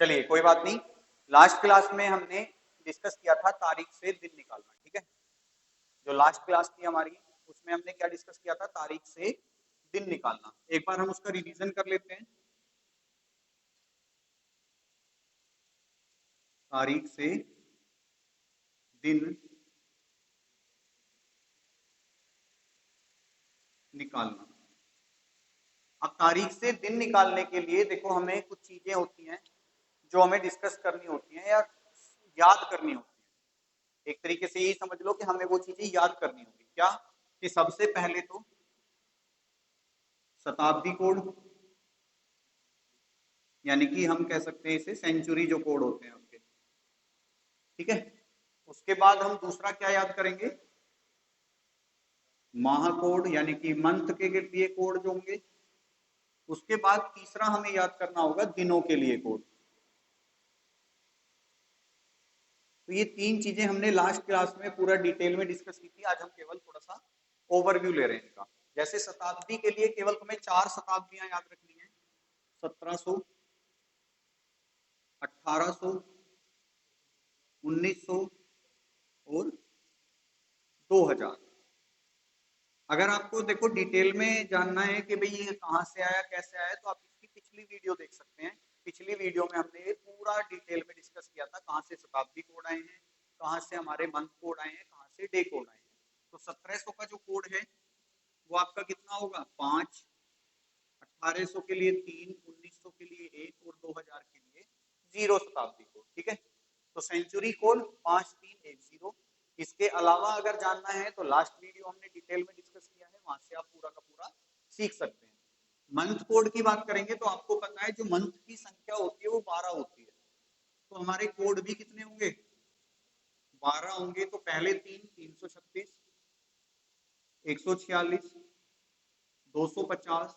चलिए कोई बात नहीं, लास्ट क्लास में हमने डिस्कस किया था तारीख से दिन निकालना, ठीक है। जो लास्ट क्लास थी हमारी उसमें हमने क्या डिस्कस किया था, तारीख से दिन निकालना। एक बार हम उसका रिवीजन कर लेते हैं। तारीख से दिन निकालना। अब तारीख से दिन निकालने के लिए देखो हमें कुछ चीजें होती हैं जो हमें डिस्कस करनी होती हैं या याद करनी होती है। एक तरीके से यही समझ लो कि हमें वो चीजें याद करनी होगी। क्या कि सबसे पहले तो शताब्दी कोड, यानी कि हम कह सकते हैं इसे सेंचुरी जो कोड होते हैं उसके, ठीक है। उसके बाद हम दूसरा क्या याद करेंगे, माह कोड, यानी कि मंथ के लिए कोड जो होंगे। उसके बाद तीसरा हमें याद करना होगा दिनों के लिए कोड। तो ये तीन चीजें हमने लास्ट क्लास में पूरा डिटेल में डिस्कस की थी। आज हम केवल थोड़ा सा ओवरव्यू ले रहे हैं इनका। जैसे शताब्दी के लिए केवल हमें 4 शताब्दियां याद रखनी है, 1700, 1800, 1900 और 2000। अगर आपको देखो डिटेल में जानना है कि भाई ये कहाँ से आया कैसे आया, तो आप इसकी पिछली वीडियो देख सकते हैं। पिछली वीडियो में हमने पूरा डिटेल में डिस्कस किया था कहाँ से शताब्दी कोड आए हैं, कहाँ से हमारे मंथ कोड आए हैं, कहाँ से डे कोड आए हैं। तो 1700 का जो कोड है वो आपका कितना होगा, 5, 1800 के लिए 3, 1900 के लिए 1 और 2000 के लिए 0 शताब्दी कोड, ठीक है। तो सेंचुरी कोड 5310। इसके अलावा अगर जानना है तो लास्ट वीडियो हमने डिटेल में डिस्कस किया है, वहां से आप पूरा का पूरा सीख सकते हैं। मंथ कोड की बात करेंगे तो आपको पता है जो मंथ की संख्या होती है वो 12 होती है। तो हमारे कोड भी कितने होंगे, 12 होंगे। तो पहले 3, 336, 146, 250,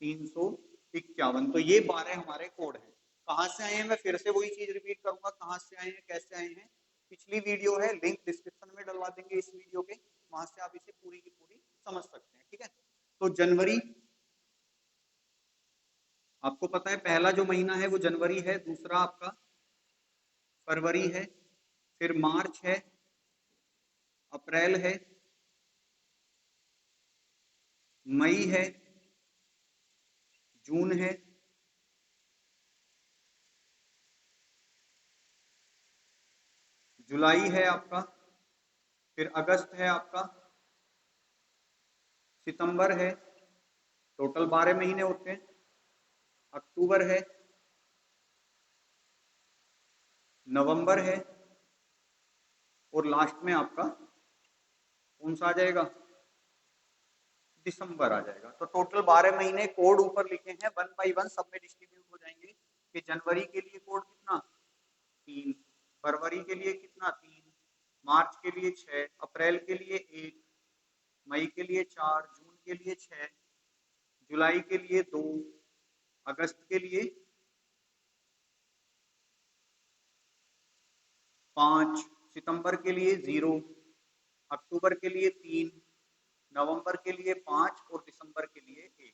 351। तो ये 12 हमारे कोड हैं। कहाँ से आए हैं, मैं फिर से वही चीज रिपीट करूंगा, कहाँ से आए हैं कैसे आए हैं। पिछली वीडियो है, लिंक डिस्क्रिप्शन में डलवा देंगे इस वीडियो के, वहां से आप इसे पूरी की पूरी समझ सकते हैं, ठीक है। तो जनवरी, आपको पता है पहला जो महीना है वो जनवरी है, दूसरा आपका फरवरी है, फिर मार्च है, अप्रैल है, मई है, जून है, जुलाई है आपका, फिर अगस्त है आपका, सितंबर है, टोटल 12 महीने होते हैं, अक्टूबर है, नवंबर है और लास्ट में आपका कौन सा आ जाएगा, दिसंबर आ जाएगा। तो टोटल 12 महीने कोड ऊपर लिखे हैं, 1 बाई 1 सब में डिस्ट्रीब्यूट हो जाएंगे। कि जनवरी के लिए कोड कितना, 3, फरवरी के लिए कितना 3, मार्च के लिए 6, अप्रैल के लिए 1, मई के लिए 4, जून के लिए 6, जुलाई के लिए 2, अगस्त के लिए 5, सितंबर के लिए 0, अक्टूबर के लिए 3, नवंबर के लिए 5 और दिसंबर के लिए 1।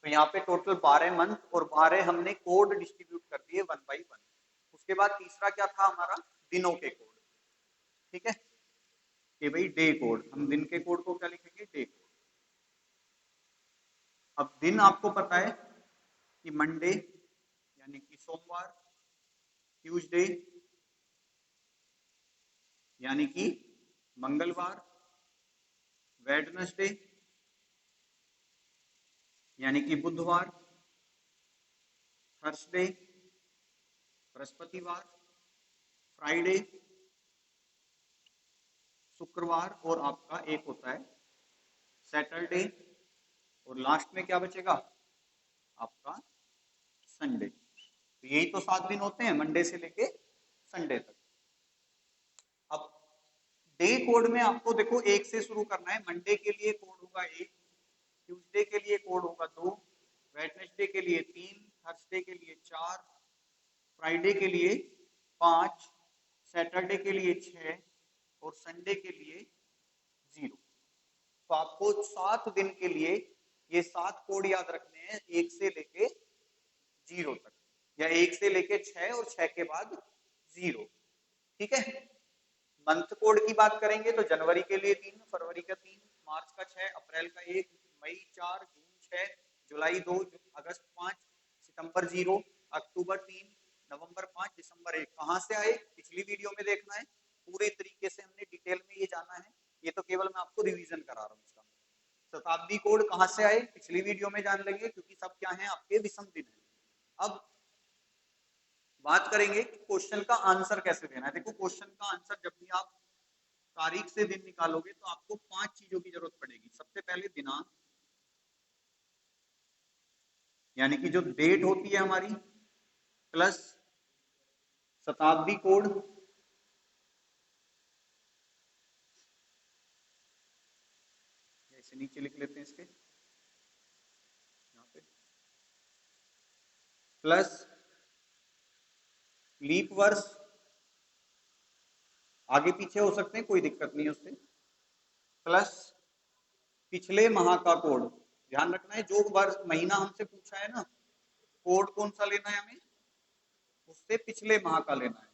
तो यहाँ पे टोटल 12 मंथ और 12 हमने कोड डिस्ट्रीब्यूट कर दिए 1 बाई 1। उसके बाद तीसरा क्या था हमारा, दिनों के कोड, ठीक है। कि भाई डे कोड, हम दिन के कोड को क्या लिखेंगे, डे कोड। अब दिन आपको पता है कि मंडे यानी कि सोमवार, ट्यूसडे यानी कि मंगलवार, वेडनेसडे यानी कि बुधवार, थर्सडे बृहस्पतिवार, फ्राइडे शुक्रवार और आपका एक होता है सैटरडे, और लास्ट में क्या बचेगा आपका संडे। तो यही तो 7 दिन होते हैं मंडे से लेके संडे तक। अब डे कोड में आपको देखो 1 से शुरू करना है। मंडे के लिए कोड होगा 1, ट्यूसडे के लिए कोड होगा 2, वेडनेसडे के लिए 3, थर्सडे के लिए 4, फ्राइडे के लिए 5, सैटरडे के लिए 6 और संडे के लिए 0। तो आपको 7 दिन के लिए ये 7 कोड याद रखने हैं, 1 से लेके 0 तक। या 1 से लेके 6 और 6 के बाद 0। ठीक है, मंथ कोड की बात करेंगे तो जनवरी के लिए 3, फरवरी का 3, मार्च का 6, अप्रैल का 1, मई 4, जून 6, जुलाई 2, अगस्त 5, सितंबर 0, अक्टूबर 3, नवंबर 5, दिसंबर 1। कहां से आए पिछली वीडियो में देखना है, पूरे तरीके से हमने डिटेल में ये जाना है, ये तो केवल मैं आपको रिवीजन करा रहा हूँ इसका। शताब्दी कोड कहां से आए पिछली वीडियो में जान लेंगे, क्योंकि सब क्या है आपके विषम दिन है। अब बात करेंगे कि क्वेश्चन का आंसर कैसे देना है। देखो क्वेश्चन का आंसर जब भी आप तारीख से दिन निकालोगे तो आपको 5 चीजों की जरूरत पड़ेगी। सबसे पहले दिनांक, यानी कि जो डेट होती है हमारी, प्लस शताब्दी कोड, ऐसे नीचे लिख लेते हैं इसके यहाँ पे, प्लस लीप वर्ष, आगे पीछे हो सकते हैं कोई दिक्कत नहीं है उससे, प्लस पिछले माह का कोड। ध्यान रखना है जो वर्ष महीना हमसे पूछा है ना, कोड कौन सा लेना है हमें, उससे पिछले माह का लेना है,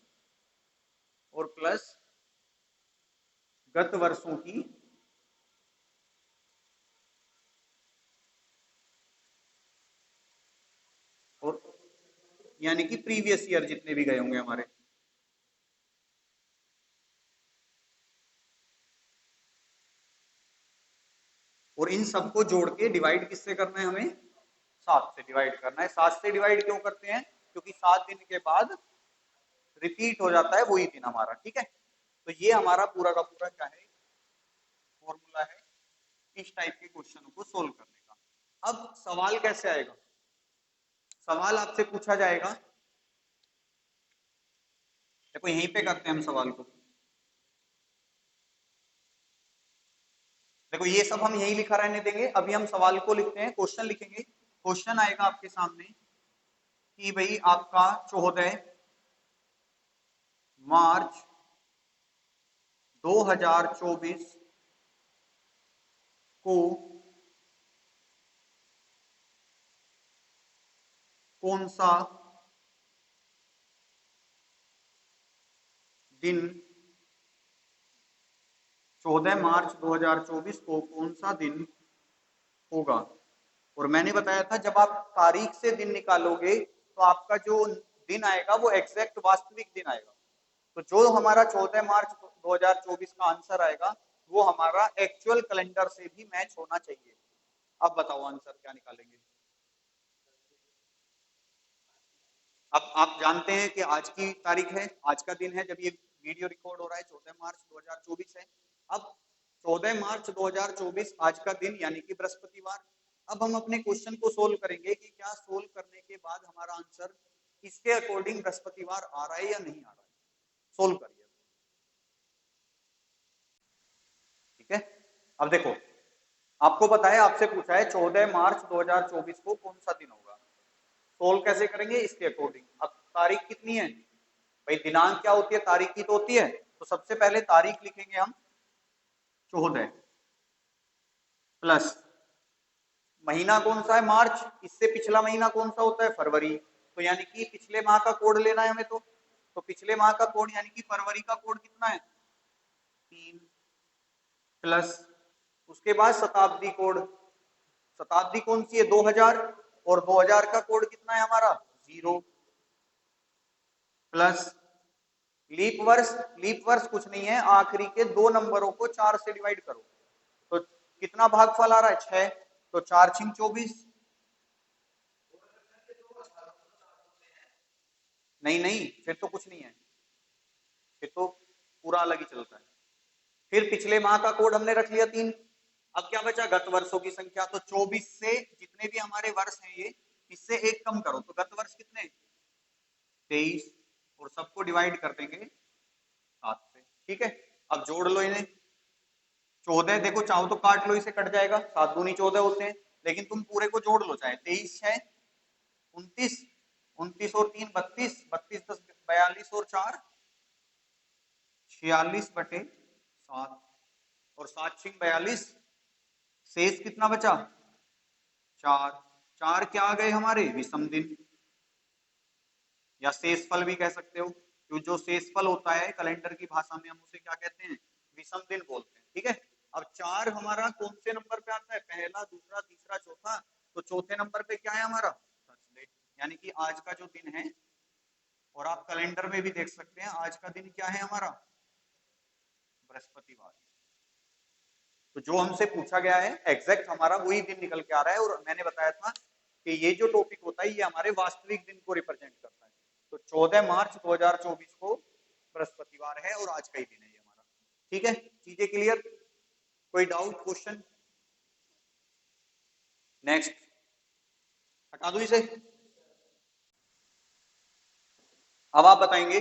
और प्लस गत वर्षों की और यानी कि प्रीवियस ईयर जितने भी गए होंगे हमारे। और इन सबको जोड़ के डिवाइड किससे करना है हमें, 7 से डिवाइड करना है। 7 से डिवाइड क्यों करते हैं, क्योंकि 7 दिन के बाद रिपीट हो जाता है वही दिन हमारा। ठीक है, तो ये हमारा पूरा का पूरा क्या है, फॉर्मूला है इस टाइप के क्वेश्चनों को सोल्व करने का। अब सवाल कैसे आएगा, सवाल आपसे पूछा जाएगा, देखो यहीं पे करते हैं हम सवाल को। देखो ये सब हम यही लिखा रहने देंगे, अभी हम सवाल को लिखते हैं, क्वेश्चन लिखेंगे। क्वेश्चन आएगा आपके सामने कि भाई आपका 14 मार्च 2024 को कौन सा दिन, 14 मार्च 2024 को कौन सा दिन होगा। और मैंने बताया था जब आप तारीख से दिन निकालोगे तो आपका जो दिन आएगा वो एग्जैक्ट वास्तविक दिन आएगा। तो जो हमारा 14 मार्च 2024 का आंसर आएगा वो हमारा एक्चुअल कैलेंडर से भी मैच होना चाहिए। अब बताओ आंसर क्या निकालेंगे। अब आप जानते हैं कि आज की तारीख है, आज का दिन है जब ये वीडियो रिकॉर्ड हो रहा है, 14 मार्च 2024 है। अब 14 मार्च 2024 आज का दिन यानी कि बृहस्पतिवार। अब हम अपने क्वेश्चन को सोल्व करेंगे कि क्या सोल्व करने के बाद हमारा आंसर इसके अकॉर्डिंग बृहस्पतिवार आ रहा है या नहीं आ रहा है। सोल्व करिए। ठीक है, अब देखो आपको पता है, आपसे पूछा है 14 मार्च 2024 को कौन सा दिन होगा। सोल्व कैसे करेंगे, इसके अकॉर्डिंग। अब तारीख कितनी है भाई, दिनांक क्या होती है, तारीख की तो होती है। तो सबसे पहले तारीख लिखेंगे हम 14, प्लस महीना कौन सा है, मार्च, इससे पिछला महीना कौन सा होता है, फरवरी। तो यानी कि पिछले माह का कोड लेना है हमें। तो पिछले माह का कोड यानी कि फरवरी का कोड कितना है, 3, प्लस उसके बाद शताब्दी कोड, शताब्दी कौन सी है, 2000, और 2000 का कोड कितना है हमारा, 0, प्लस लीप वर्ष। लीप वर्ष कुछ नहीं है, आखिरी के 2 नंबरों को 4 से डिवाइड करो तो कितना भागफल आ रहा है, 6। तो 4 छिंग 24। नहीं नहीं, फिर तो कुछ नहीं है, फिर तो पूरा अलग ही चलता है। फिर पिछले माह का कोड हमने रख लिया 3। अब क्या बचा, गत वर्षों की संख्या। तो 24 से जितने भी हमारे वर्ष हैं ये, इससे एक कम करो तो गत वर्ष कितने, 23, और सबको डिवाइड कर देंगे 7 से। ठीक है, अब जोड़ लो इन्हें। 14 देखो चाहो तो काट लो, इसे कट जाएगा, 7 दूनी 14 होते हैं, लेकिन तुम पूरे को जोड़ लो, चाहे 23 है 29, 29 और 3 32, 32 10 42 और 4 46/7, और 7 छिंग 42, शेष कितना बचा, 4। 4 क्या आ गए हमारे, विषम दिन। या शेषफल भी कह सकते हो, तो जो शेषफल होता है कैलेंडर की भाषा में हम उसे क्या कहते हैं, विषम दिन बोलते हैं। ठीक है, अब 4 हमारा कौन से नंबर पे आता है, पहला, दूसरा, तीसरा, चौथा, तो चौथे नंबर पे क्या है हमारा, थर्सडे, यानी कि आज का जो दिन है, और आप कैलेंडर में भी देख सकते हैं आज का दिन क्या है हमारा, बृहस्पतिवार। तो जो हमसे पूछा गया है एग्जैक्ट हमारा वही दिन निकल के आ रहा है, और मैंने बताया था कि ये जो टॉपिक होता है ये हमारे वास्तविक दिन को रिप्रेजेंट करता है। तो 14 मार्च 2024 को बृहस्पतिवार है और आज का ही दिन है ये हमारा। ठीक है, चीजें क्लियर, कोई डाउट, क्वेश्चन? नेक्स्ट, हटा दो इसे। अब आप बताएंगे,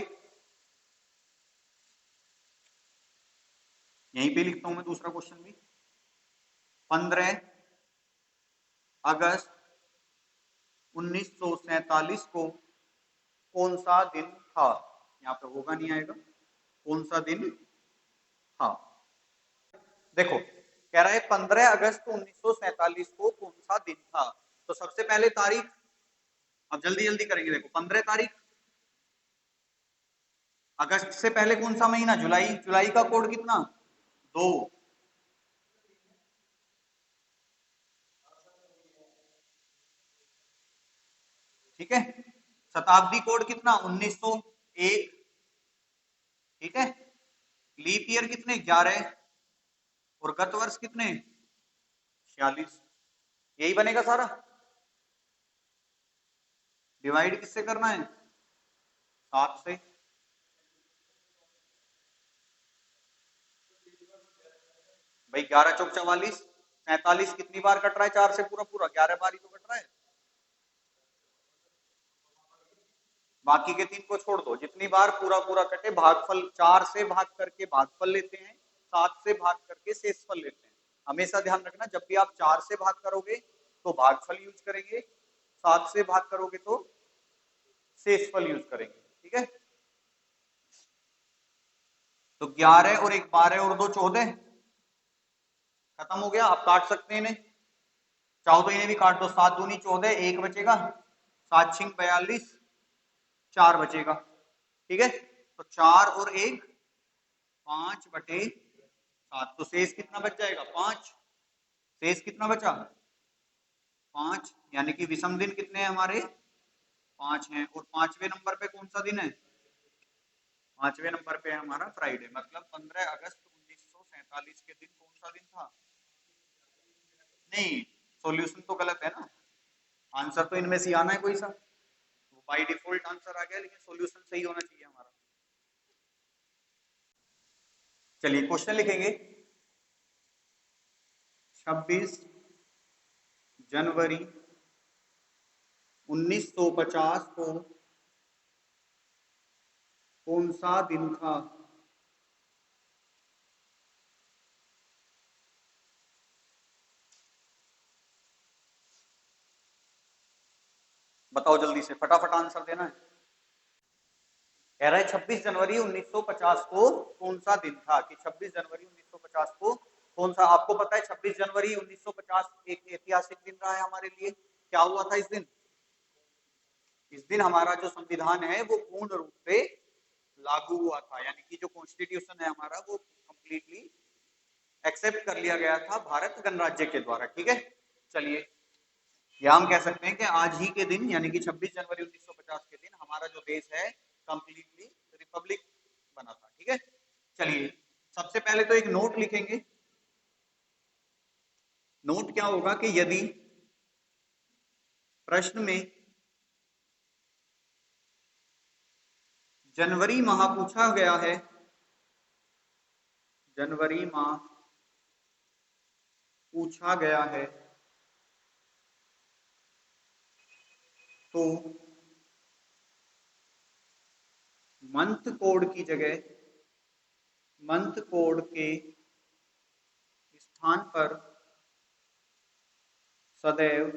यहीं पे लिखता हूं मैं दूसरा क्वेश्चन भी। 15 अगस्त 1947 को कौन सा दिन था, यहाँ पे होगा नहीं आएगा, कौन सा दिन था। देखो कह रहा है 15 अगस्त 1947 को कौन सा दिन था, तो सबसे पहले तारीख, अब जल्दी जल्दी करेंगे। देखो 15 तारीख, अगस्त से पहले कौन सा महीना, जुलाई, जुलाई का कोड कितना, 2, ठीक है, शताब्दी कोड कितना, 1901, ठीक है, लीप ईयर कितने, 11, और गत वर्ष कितने, 46, यही बनेगा सारा। डिवाइड किससे करना है, 7 से। भाई 11 चौक 44, 47 कितनी बार कट रहा है, 4 से पूरा पूरा, 11 बार ही तो कट रहा है, बाकी के 3 को छोड़ दो, जितनी बार पूरा पूरा कटे, भागफल 4 से भाग करके भागफल लेते हैं, 7 से भाग करके शेषफल लेते हैं। हमेशा ध्यान रखना, जब भी आप 4 से भाग करोगे तो भागफल यूज करेंगे, 7 से भाग करोगे तो शेषफल यूज करेंगे। ठीक है, तो 11 और 1 12 और 2 14, खत्म हो गया। आप काट सकते हैं इन्हें, चाहो तो इन्हें भी काट दो, 7 दूनी 14, 1 बचेगा, 7 छिंग 42, 4 बचेगा। ठीक है, तो 4 और 1 5/7, तो शेष कितना बच जाएगा, 5, शेष कितना बचा, 5, यानी कि विषम दिन कितने हैं हमारे, 5 हैं। और 5वें नंबर पे कौन सा दिन है, 5वें नंबर पे है हमारा फ्राइडे, मतलब 15 अगस्त 1947 के दिन कौन सा दिन था, नहीं, सॉल्यूशन तो गलत है ना, आंसर तो इनमें से आना है कोई सा, बाय डिफॉल्ट आंसर आ गया, लेकिन सॉल्यूशन सही होना चाहिए हमारा। चलिए क्वेश्चन लिखेंगे, 26 जनवरी 1950 को कौन सा दिन था, बताओ जल्दी से, फटाफट आंसर देना है। कह रहा है 26 जनवरी 1950 को कौन सा दिन था, कि 26 जनवरी 1950 को कौन सा, आपको पता है 26 जनवरी 1950 एक ऐतिहासिक दिन रहा है हमारे लिए। क्या हुआ था इस दिन, इस दिन हमारा जो संविधान है वो पूर्ण रूप से लागू हुआ था, यानी कि जो कॉन्स्टिट्यूशन है हमारा वो कंप्लीटली एक्सेप्ट कर लिया गया था भारत गणराज्य के द्वारा। ठीक है, चलिए या हम कह सकते हैं कि आज ही के दिन, यानी कि 26 जनवरी 1950 के दिन हमारा जो देश है कंप्लीटली रिपब्लिक बना था। ठीक है, चलिए सबसे पहले तो एक नोट लिखेंगे। नोट क्या होगा कि यदि प्रश्न में जनवरी माह पूछा गया है, जनवरी माह पूछा गया है, तो मंथ कोड की जगह, मंथ कोड के स्थान पर सदैव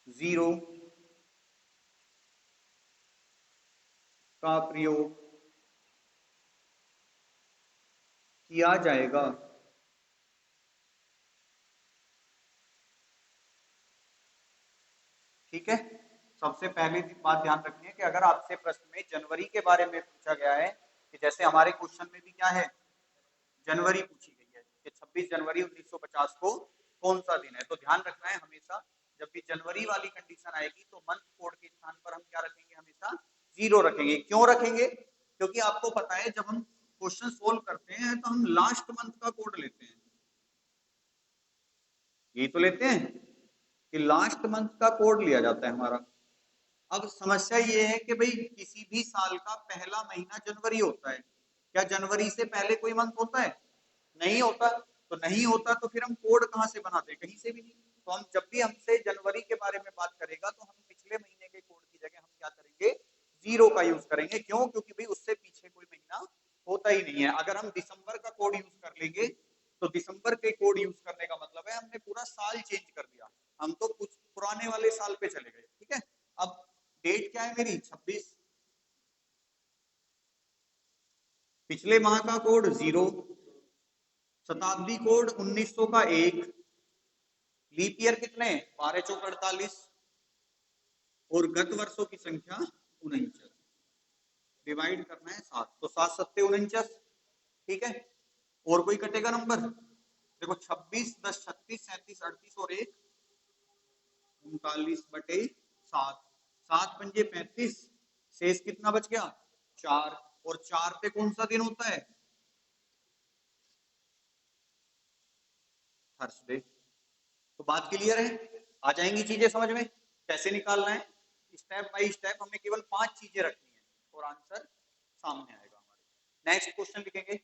0 का प्रयोग किया जाएगा। ठीक है, सबसे पहली बात ध्यान रखनी है कि अगर आपसे प्रश्न में जनवरी के बारे में पूछा गया है, कि जैसे हमारे क्वेश्चन में भी क्या है, जनवरी पूछी गई है कि 26 जनवरी 1950 को कौन सा दिन है, तो ध्यान रखना है हमेशा जब भी जनवरी वाली कंडीशन आएगी तो मंथ कोड के स्थान पर हम क्या रखेंगे, हमेशा 0 रखेंगे। क्यों रखेंगे? क्योंकि आपको पता है जब हम क्वेश्चन सोल्व करते हैं तो हम लास्ट मंथ का कोड लेते हैं, यही तो लेते हैं कि लास्ट मंथ का कोड लिया जाता है हमारा। अब समस्या ये है कि भाई किसी भी साल का पहला महीना जनवरी होता है, क्या जनवरी से पहले कोई मंथ होता है? नहीं होता। तो नहीं होता तो फिर हम कोड कहां से बनाते हैं? कहीं से भी नहीं। तो हम जब भी हमसे जनवरी के बारे में बात करेगा तो हम पिछले महीने के कोड की जगह हम क्या करेंगे, 0 का यूज करेंगे। क्यों? क्योंकि भाई उससे पीछे कोई महीना होता ही नहीं है। अगर हम दिसंबर का कोड यूज कर लेंगे तो दिसंबर के कोड यूज करने का मतलब है हमने पूरा साल चेंज कर दिया, हम तो कुछ पुराने वाले साल पे चले गए। ठीक है, अब डेट क्या है मेरी 26, पिछले माह का कोड 0, शताब्दी कोड 1900 का 1, लीप ईयर कितने 12 चौक 48 और गत वर्षों की संख्या 49, डिवाइड करना है 7, तो 7 सत्ते 49। ठीक है, और कोई कटेगा नंबर? देखो 26 10 36 37 38 और 1 39/7, 7 पंजे 35, शेष कितना बच गया 4, और 4 पे कौन सा दिन होता है, थर्सडे। तो बात क्लियर है, आ जाएंगी चीजें समझ में कैसे निकालना है। स्टेप बाय स्टेप हमें केवल 5 चीजें रखनी है और आंसर सामने आएगा हमारे। नेक्स्ट क्वेश्चन लिखेंगे,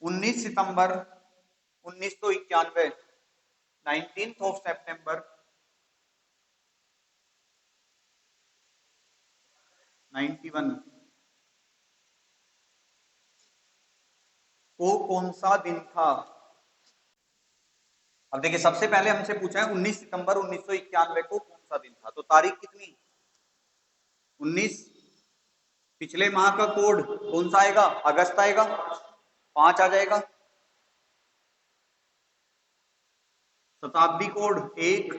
19 सितंबर 1991, 19 सितंबर 91 को कौन सा दिन था? अब देखिए सबसे पहले हमसे पूछा है 19 सितंबर 1991 को कौन सा दिन था, तो तारीख कितनी 19, पिछले माह का कोड कौन सा आएगा, अगस्त आएगा, 5 आ जाएगा, शताब्दी कोड 1,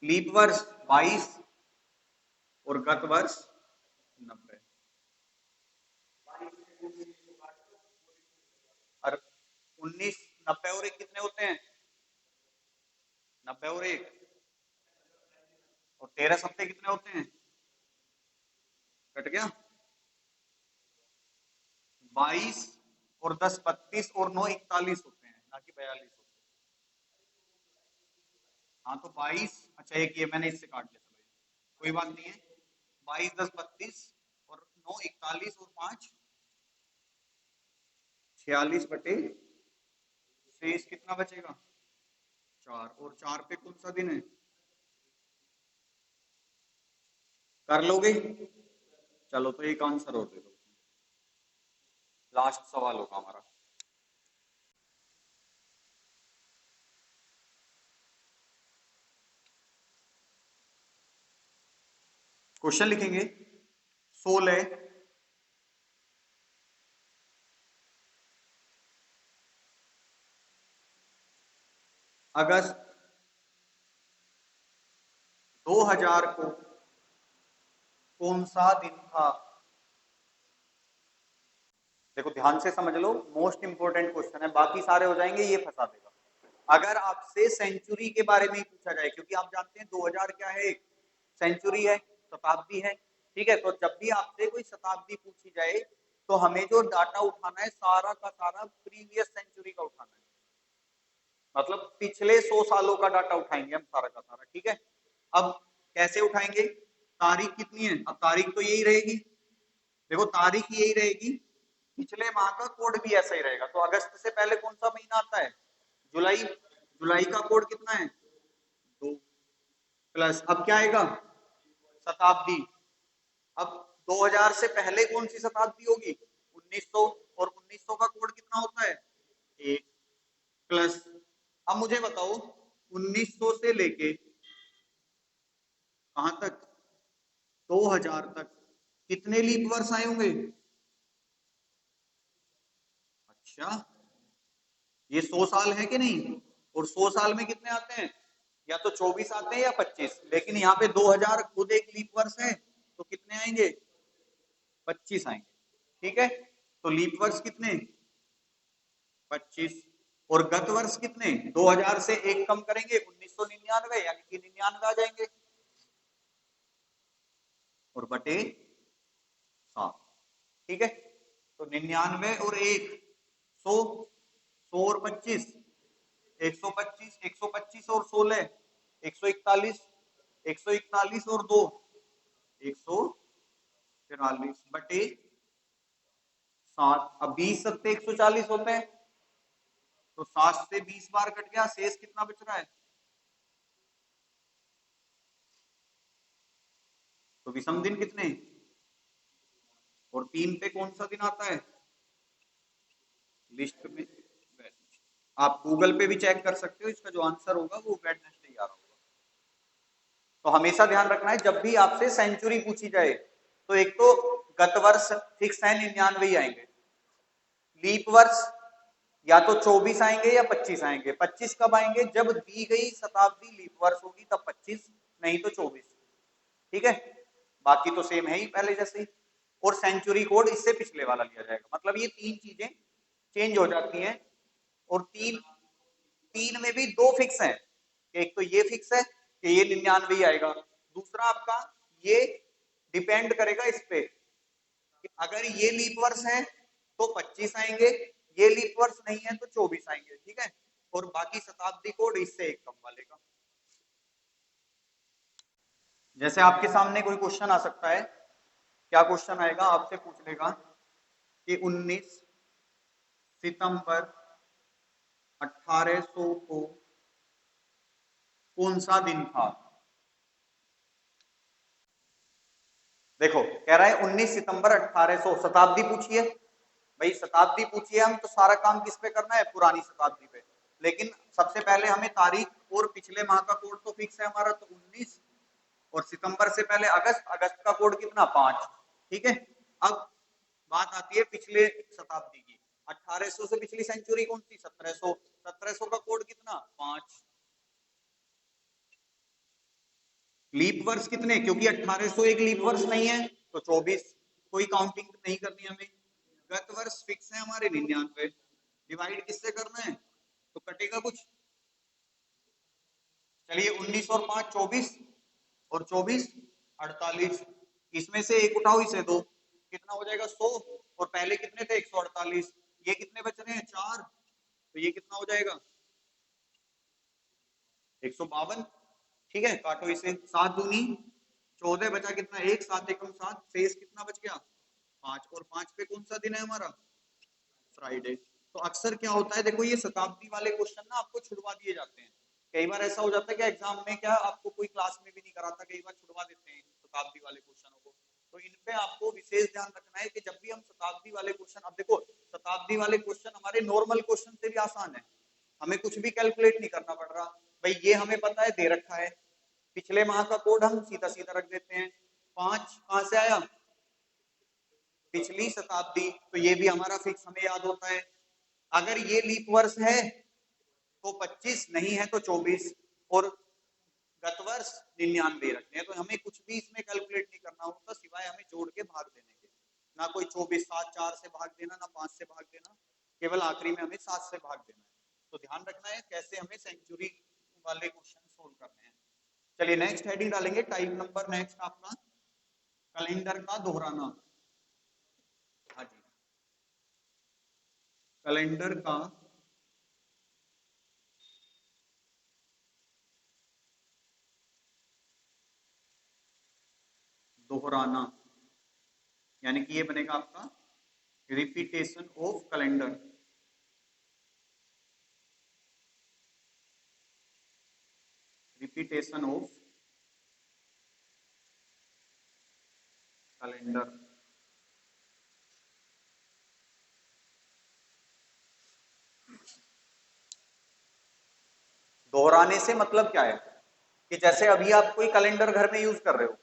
लीप वर्ष 22 और गत वर्ष 90। और 19 90 और 1 कितने होते हैं, 90 और 1, और 13 सप्ते कितने होते हैं, कट गया 22 और 10 32 और 9 41 होते हैं, ना कि 42 होते हैं। हाँ तो 22, अच्छा एक ये मैंने इससे काट लिया, चलो कोई बात नहीं है, 22 10 32 और 9 41 और 5 46 बटे, शेष कितना बचेगा 4, और 4 पे कौन सा दिन है, कर लोगे? चलो तो एक आंसर और दे दो, लास्ट सवाल होगा हमारा। क्वेश्चन लिखेंगे 16 अगस्त 2000 को कौन सा दिन था? देखो ध्यान से समझ लो, मोस्ट इंपोर्टेंट क्वेश्चन है, बाकी सारे हो जाएंगे, ये फंसा देगा। अगर आपसे सेंचुरी के बारे में ही पूछा जाए, क्योंकि आप जानते हैं 2000 क्या है, सेंचुरी है, शताब्दी है। ठीक है, तो जब भी आपसे कोई शताब्दी पूछी जाए तो हमें जो डाटा उठाना है सारा का सारा प्रीवियस सेंचुरी का उठाना है, मतलब पिछले 100 सालों का डाटा उठाएंगे हम सारा का सारा। ठीक है, अब कैसे उठाएंगे, तारीख कितनी है, अब तारीख तो यही रहेगी, देखो तारीख यही रहेगी, पिछले माह का कोड भी ऐसा ही रहेगा। तो अगस्त से पहले कौन सा महीना आता है, जुलाई, जुलाई का कोड कितना है 2, प्लस अब क्या आएगा शताब्दी, अब 2000 से पहले कौन सी शताब्दी होगी 1900, और 1900 का कोड कितना होता है 1, प्लस अब मुझे बताओ 1900 से लेके कहां तक 2000 तक कितने लीप वर्ष आए होंगे? अच्छा, ये 100 साल है कि नहीं? और 100 साल में कितने आते हैं? या तो 24 आते हैं या 25, लेकिन यहाँ पे 2000 खुद एक लीप वर्ष है, तो कितने आएंगे? 25 आएंगे। ठीक है, तो लीप वर्ष कितने? 25। और गत वर्ष कितने? 2000 से एक कम करेंगे 1999, यानी कि 99 आ जाएंगे, और बटे 7। ठीक है, तो 99 और 1 100, 100 और 25 125, 125 और 16 141, 141 और 2 143 बटे 7। अब 20 सत्ते 140 होते हैं, तो 7 से 20 बार कट गया, शेष कितना बच रहा है? तो विषम दिन कितने? और 3 पे कौन सा दिन आता है लिस्ट में? आप गूगल पे भी चेक कर सकते हो, इसका जो आंसर होगा वो वेडनेसडे आ रहा होगा। तो हमेशा ध्यान रखना है जब भी आपसे सेंचुरी पूछी जाए, तो एक तो गत वर्ष फिक्स है 99 ही आएंगे, लीप वर्ष या तो 24 आएंगे या 25 आएंगे। 25 कब आएंगे? जब दी गई शताब्दी लीप वर्ष होगी तब 25, नहीं तो 24। ठीक है, बाकी तो सेम है ही पहले जैसे ही। और सेंचुरी कोड इससे पिछले वाला लिया जाएगा, मतलब ये 3 चीजें चेंज हो जाती हैं। और तीन में भी 2 फिक्स है, एक तो ये फिक्स है कि ये 99 ही आएगा, दूसरा आपका ये डिपेंड करेगा इस पे कि अगर ये लीप वर्ष है तो 25 आएंगे, ये लीप वर्ष नहीं है तो 24 आएंगे। ठीक है, और बाकी शताब्दी कोड इससे एक कम वाले का। जैसे आपके सामने कोई क्वेश्चन आ सकता है, क्या क्वेश्चन आएगा? आपसे पूछ लेगा कि 19 सितंबर 1800 को कौन सा दिन था? देखो, कह रहा है 19 सितंबर 1800, शताब्दी पूछिए भाई, शताब्दी पूछिए, हम तो सारा काम किस पे करना है? पुरानी शताब्दी पे। लेकिन सबसे पहले हमें तारीख और पिछले माह का कोड तो फिक्स है हमारा, तो 19, और सितंबर से पहले अगस्त, अगस्त का कोड कितना? 5। ठीक है, अब बात आती है पिछले शताब्दी की। 1800 से पिछली सेंचुरी कौन सी? 1700। 1700 का कोड कितना? 5। लीप वर्ष कितने? क्योंकि 1800 एक लीप वर्ष नहीं है, तो 24। कोई काउंटिंग नहीं करनी हमें। गत वर्ष फिक्स है हमारे 99, डिवाइड किससे करना है? तो कटेगा कुछ? चलिए 19 और 5 24, और 24 48, इसमें से एक उठाओ, इसे दो, कितना हो जाएगा? 100। और पहले कितने थे? 148। ये कितने बच रहे हैं? 4, तो ये कितना हो जाएगा? 152। ठीक है, काटो इसे, 7 दूनी 14 बचा कितना? 1, 7 एकम 7, शेष कितना बच गया? 5। और 5 पे कौन सा दिन है हमारा? फ्राइडे। तो अक्सर क्या होता है, देखो ये शताब्दी वाले क्वेश्चन ना आपको छुड़वा दिए जाते हैं। कई बार ऐसा हो जाता है कि एग्जाम में क्या आपको कोई क्लास में भी नहीं कराता, कई बार छुड़वा देते हैं शताब्दी वाले क्वेश्चनों को। तो इन पे आपको विशेष ध्यान रखना है कि जब भी हम शताब्दी वाले क्वेश्चन, अब देखो शताब्दी वाले क्वेश्चन हमारे नॉर्मल क्वेश्चन से भी आसान है, हमें कुछ भी कैलकुलेट नहीं करना पड़ रहा भाई, ये हमें पता है दे रखा है, पिछले माह का कोड हम सीधा सीधा रख देते हैं। 5 कहां से आया? पिछली शताब्दी, तो ये भी हमारा फिक्स हमें याद होता है। अगर ये लीप वर्ष है तो 25, नहीं है तो 24, और गत वर्ष 99 रखते हैं। तो हमें कुछ भी इसमें कैलकुलेट नहीं करना होता सिवाय हमें जोड़ के भाग देने के। ना कोई 24 7 4 से भाग देना, ना 5 से भाग देना, केवल आखिरी में हमें 7 से भाग देना है। तो ध्यान रखना है कैसे हमें सेंचुरी वाले क्वेश्चन सोल्व करने हैं। चलिए नेक्स्ट हेडिंग डालेंगे, टाइप नंबर नेक्स्ट आपका कैलेंडर का दोहराना। हाँ जी, कैलेंडर का दोहराना, यानी कि ये बनेगा आपका repetition of calendar. Repetition of calendar. दोहराने से मतलब क्या है कि जैसे अभी आप कोई कैलेंडर घर में यूज कर रहे हो,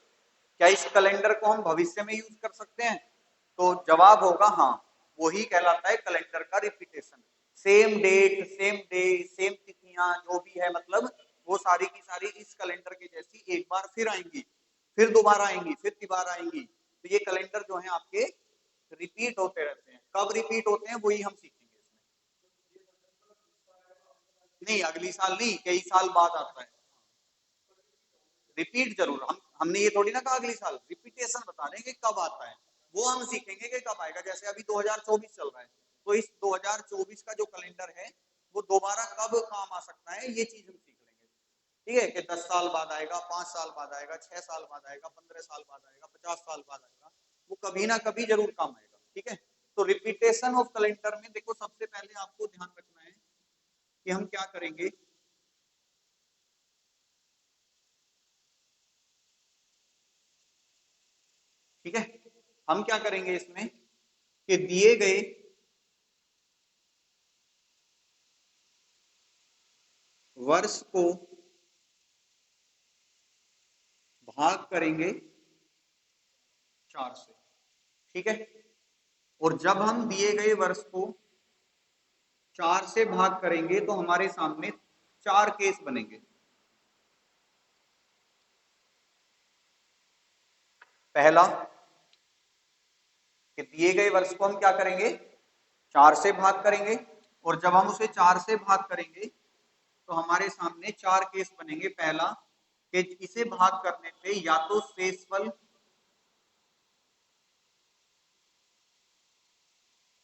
क्या इस कैलेंडर को हम भविष्य में यूज कर सकते हैं? तो जवाब होगा हाँ। वही कहलाता है कैलेंडर का repetition. Same date, same day, same तिथियां जो भी है, मतलब वो सारी की सारी इस कैलेंडर के जैसी एक बार फिर आएंगी, फिर दोबारा आएंगी, फिर तिबार आएंगी। तो ये कैलेंडर जो है आपके रिपीट होते रहते हैं। कब रिपीट होते हैं वही हम सीखेंगे इसमें। नहीं, अगली साल नहीं, कई साल बाद आता है। रिपीट जरूर, हमने ये थोड़ी ना कहा अगली साल, रिपीटेशन बता रहे हैं कि कब आता है, वो हम सीखेंगे कि कब आएगा। जैसे अभी 2024 चल रहा है, तो इस 2024 का जो कैलेंडर है वो दोबारा कब काम आ सकता है, ये चीज हम सीख लेंगे। ठीक है, कि 10 साल बाद आएगा, 5 साल बाद आएगा, 6 साल बाद आएगा, 15 साल बाद आएगा, 50 साल बाद आएगा, वो कभी ना कभी जरूर काम आएगा। ठीक है, तो रिपीटेशन ऑफ कैलेंडर में देखो, सबसे पहले आपको ध्यान रखना है कि हम क्या करेंगे। ठीक है, हम क्या करेंगे इसमें कि दिए गए वर्ष को भाग करेंगे 4 से। ठीक है, और जब हम दिए गए वर्ष को 4 से भाग करेंगे तो हमारे सामने 4 केस बनेंगे। पहला, कि दिए गए वर्ष को हम क्या करेंगे, 4 से भाग करेंगे, और जब हम उसे 4 से भाग करेंगे तो हमारे सामने 4 केस बनेंगे। पहला, कि इसे भाग करने पे या तो शेषफल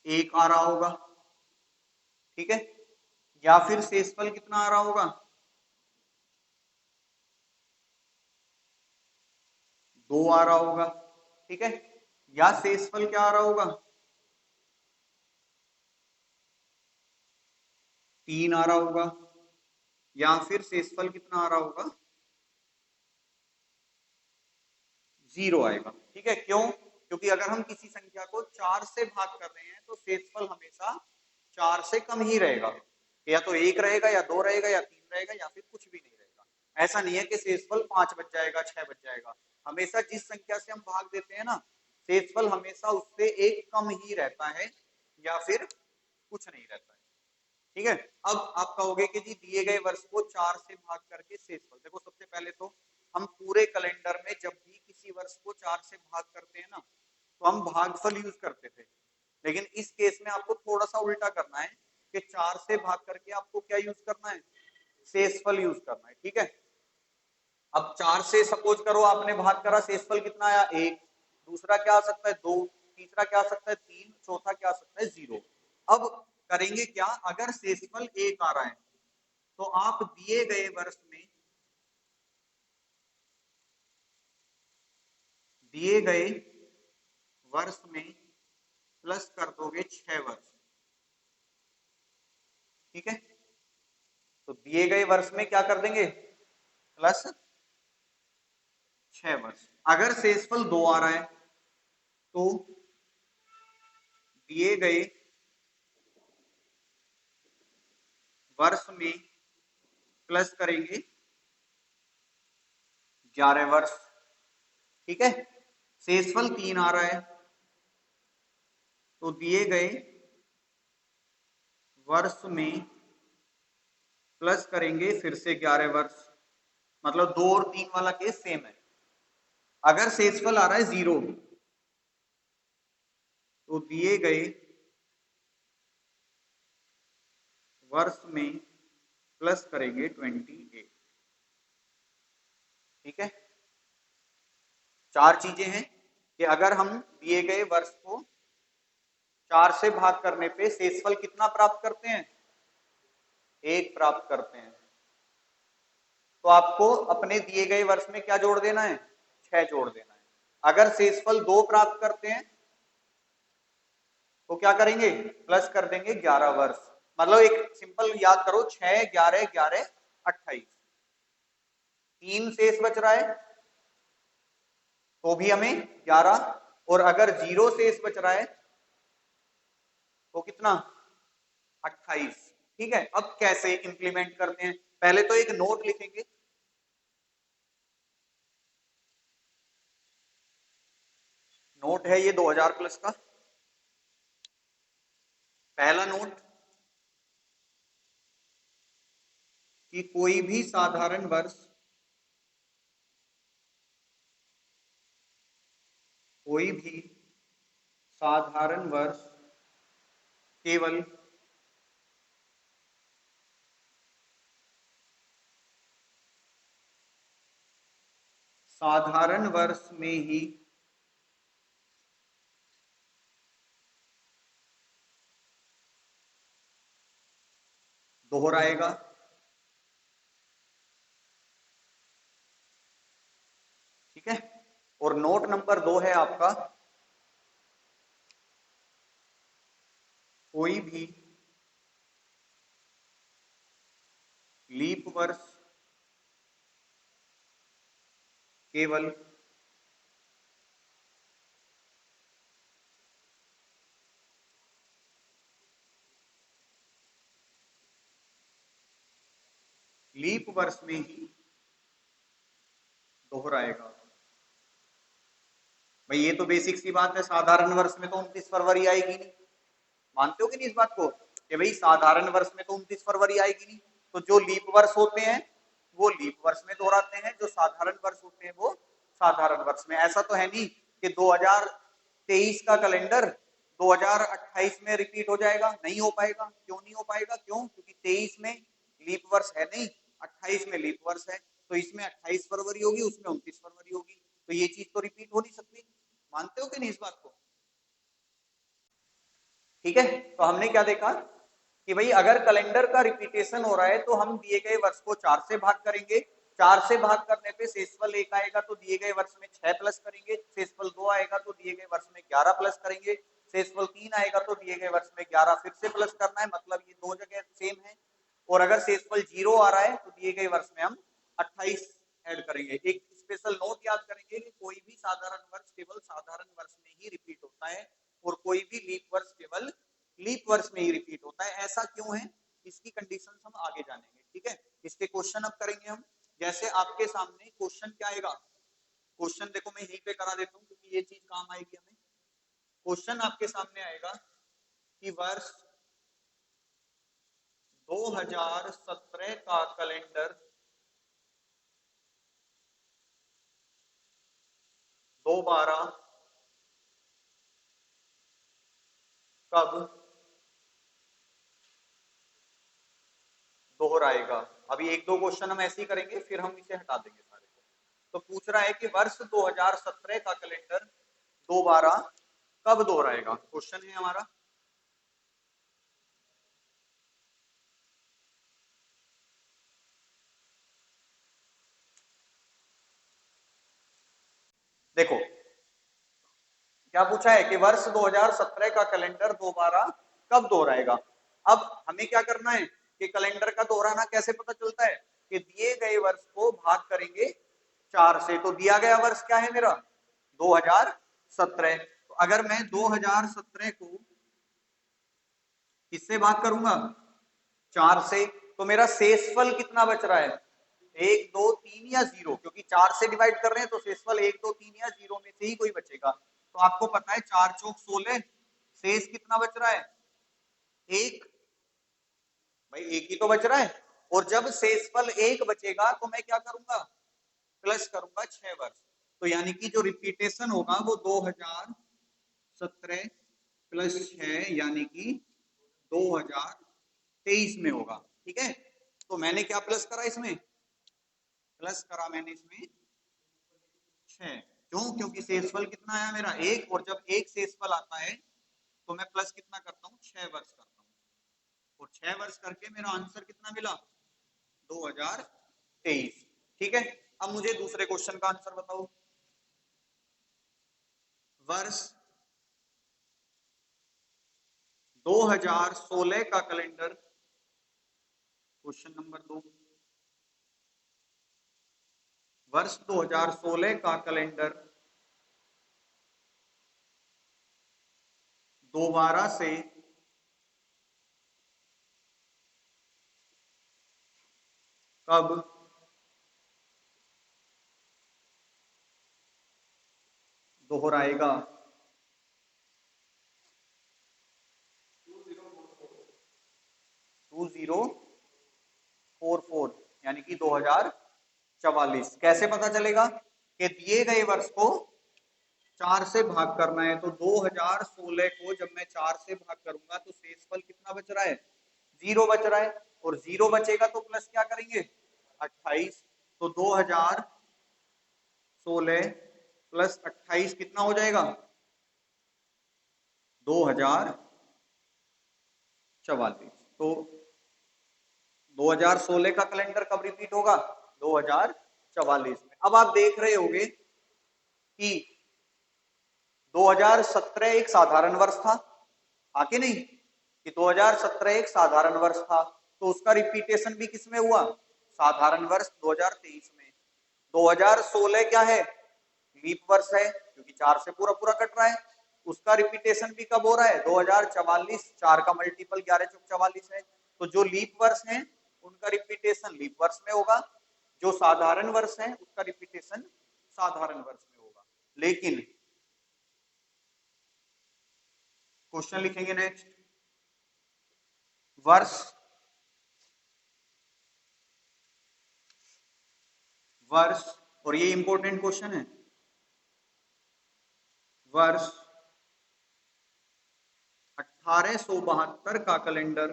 1 आ रहा होगा, ठीक है, या फिर शेषफल कितना आ रहा होगा, 2 आ रहा होगा। ठीक है, या शेषफल क्या आ रहा होगा, 3 आ रहा होगा, या फिर शेषफल कितना आ रहा होगा, 0 आएगा। ठीक है, क्यों? क्योंकि अगर हम किसी संख्या को 4 से भाग कर रहे हैं तो शेषफल हमेशा 4 से कम ही रहेगा। या तो 1 रहेगा, या 2 रहेगा, या 3 रहेगा, या फिर कुछ भी नहीं रहेगा। ऐसा नहीं है कि शेषफल 5 बच जाएगा, 6 बच जाएगा। हमेशा जिस संख्या से हम भाग देते हैं ना, शेषफल हमेशा उससे एक कम ही रहता है, या फिर कुछ नहीं रहता है। ठीक है, अब आप कहोगे कि जी दिए गए वर्ष को 4 से भाग करके शेषफल, देखो सबसे पहले तो हम पूरे कैलेंडर में जब भी किसी वर्ष को 4 से भाग करते हैं ना, तो हम भागफल यूज करते थे। लेकिन इस केस में आपको थोड़ा सा उल्टा करना है, कि 4 से भाग करके आपको क्या यूज करना है, शेषफल यूज करना है। ठीक है, अब 4 से सपोज करो आपने भाग करा, शेषफल कितना आया, 1, दूसरा क्या आ सकता है, 2, तीसरा क्या आ सकता है, 3, चौथा क्या आ सकता है, 0। अब करेंगे क्या, अगर शेषफल 1 आ रहा है तो आप दिए गए वर्ष में प्लस कर दोगे 6 वर्ष। ठीक है, तो दिए गए वर्ष में क्या कर देंगे, प्लस 6 वर्ष। अगर शेषफल 2 आ रहा है तो दिए गए वर्ष में प्लस करेंगे 11 वर्ष। ठीक है, शेषफल 3 आ रहा है तो दिए गए वर्ष में प्लस करेंगे फिर से 11 वर्ष। मतलब 2 और 3 वाला केस सेम है। अगर शेषफल आ रहा है 0 तो दिए गए वर्ष में प्लस करेंगे 28। ठीक है, 4 चीजें हैं कि अगर हम दिए गए वर्ष को 4 से भाग करने पे शेषफल कितना प्राप्त करते हैं, 1 प्राप्त करते हैं, तो आपको अपने दिए गए वर्ष में क्या जोड़ देना है, 6 जोड़ देना है। अगर शेषफल 2 प्राप्त करते हैं तो क्या करेंगे, प्लस कर देंगे 11 वर्ष। मतलब एक सिंपल याद करो, 6, 11, 11, 28, 3 शेष बच रहा है तो भी हमें 11, और अगर 0 शेष बच रहा है तो कितना, 28। ठीक है, अब कैसे इंप्लीमेंट करते हैं, पहले तो एक नोट लिखेंगे। नोट है ये 2000 प्लस का। पहला नोट कि कोई भी साधारण वर्ष केवल साधारण वर्ष में ही दोहराएगा। ठीक है। और नोट नंबर 2 है आपका, कोई भी लीप वर्ष केवल लीप वर्ष में ही दोहराएगा। भाई ये तो बेसिक सी बात है, साधारण वर्ष में तो 29 फरवरी आएगी नहीं। मानते हो कि नहीं इस बात को कि भाई साधारण वर्ष में तो 29 फरवरी आएगी नहीं। तो जो लीप वर्ष होते हैं वो लीप वर्ष में दोहराते हैं, जो साधारण वर्ष होते हैं वो साधारण वर्ष में। ऐसा तो है नहीं कि 2023 का कैलेंडर 2028 में रिपीट हो जाएगा, नहीं हो पाएगा। क्यों नहीं हो पाएगा? क्यों? क्योंकि 23 में लीप वर्ष है नहीं, 28 में लीप वर्ष है। तो इसमें 28 फरवरी होगी, उसमें 29 फरवरी होगी, तो ये चीज तो रिपीट हो नहीं सकती। मानते हो कि नहीं इस बात को? ठीक है। तो हमने क्या देखा कि भाई अगर कैलेंडर का रिपीटेशन हो रहा है तो हम दिए गए वर्ष को 4 से भाग करेंगे। 4 से भाग करने पे शेषफल 1 आएगा तो दिए गए वर्ष में 6 प्लस करेंगे। शेषफल 2 आएगा तो दिए गए वर्ष में 11 प्लस करेंगे। शेषफल 3 आएगा तो दिए गए वर्ष में 11 फिर से प्लस करना है, मतलब ये दो जगह सेम है। और अगर शेषफल 0 आ रहा है तो दिए गए वर्ष में हम 28 ऐड करेंगे। एक स्पेशल नोट याद करेंगे कि कोई भी साधारण वर्ष केवल साधारण वर्ष में ही रिपीट होता है और कोई भी लीप वर्ष केवल लीप वर्ष में ही रिपीट होता है। ऐसा क्यों है, इसकी कंडीशन हम आगे जानेंगे। ठीक है। इसके क्वेश्चन अब करेंगे हम। जैसे आपके सामने क्वेश्चन क्या आएगा, क्वेश्चन देखो मैं यहीं पे करा देता हूं क्योंकि ये चीज काम आएगी हमें। क्वेश्चन आपके सामने आएगा कि वर्ष 2017 का कैलेंडर दोबारा कब दोहराएगा। अभी एक दो क्वेश्चन हम ऐसे ही करेंगे, फिर हम इसे हटा देंगे सारे को। तो पूछ रहा है कि वर्ष 2017 का कैलेंडर दोबारा कब दोहराएगा, क्वेश्चन है हमारा। देखो क्या पूछा है कि वर्ष 2017 का कैलेंडर दोबारा कब दोहराएगा। अब हमें क्या करना है कि कैलेंडर का दोहराना कैसे पता चलता है कि दिए गए वर्ष को भाग करेंगे 4 से। तो दिया गया वर्ष क्या है मेरा, 2017। तो अगर मैं 2017 को किससे भाग करूंगा, 4 से, तो मेरा शेषफल कितना बच रहा है, 1 2 3 या 0, क्योंकि 4 से डिवाइड कर रहे हैं तो शेषफल 1 2 3 या 0 में से ही कोई बचेगा। तो आपको पता है 4 चौक 16, शेष कितना बच रहा है, 1। भाई एक ही तो बच रहा है। और जब शेषफल 1 बचेगा तो मैं क्या करूंगा, प्लस करूंगा 6 वर्ष। तो यानी कि जो रिपीटेशन होगा वो 2017 प्लस 6 यानी कि 2023 में होगा। ठीक है। तो मैंने क्या प्लस करा इसमें, प्लस करा मैंने इसमें 6। क्यों? क्योंकि शेषफल कितना आया मेरा, 1, और जब एक शेषफल आता है तो मैं प्लस कितना करता हूँ, 6 वर्ष करता हूँ। और 6 वर्ष करके मेरा आंसर कितना मिला, 2023। ठीक है। अब मुझे दूसरे क्वेश्चन का आंसर बताओ। वर्ष 2016 का कैलेंडर, क्वेश्चन नंबर 2, वर्ष 2016 का कैलेंडर दोबारा से कब दोहराएगा। 2044। कैसे पता चलेगा कि दिए गए वर्ष को 4 से भाग करना है, तो 2016 को जब मैं 4 से भाग करूंगा तो शेषफल कितना बच रहा है, 0 बच रहा है, और 0 बचेगा तो प्लस क्या करेंगे 28, तो 2016 प्लस 28 कितना हो जाएगा 2044। तो 2016 का कैलेंडर कब रिपीट होगा 2044 में। अब आप देख रहे होंगे कि 2017 एक साधारण वर्ष था, हाँ कि नहीं, कि 2017 एक साधारण वर्ष था, तो उसका रिपीटेशन भी किसमें हुआ, साधारण वर्ष 2023 में। 2016 क्या है, लीप वर्ष है, क्योंकि 4 से पूरा पूरा कट रहा है, उसका रिपीटेशन भी कब हो रहा है 2044, 4 का मल्टीपल 11 चौक 44 है, तो जो लीप वर्ष है उनका रिपीटेशन लीप वर्ष में होगा, जो साधारण वर्ष है उसका रिपीटेशन साधारण वर्ष में होगा। लेकिन क्वेश्चन लिखेंगे नेक्स्ट, वर्ष वर्ष, और ये इंपॉर्टेंट क्वेश्चन है, वर्ष 1872 का कैलेंडर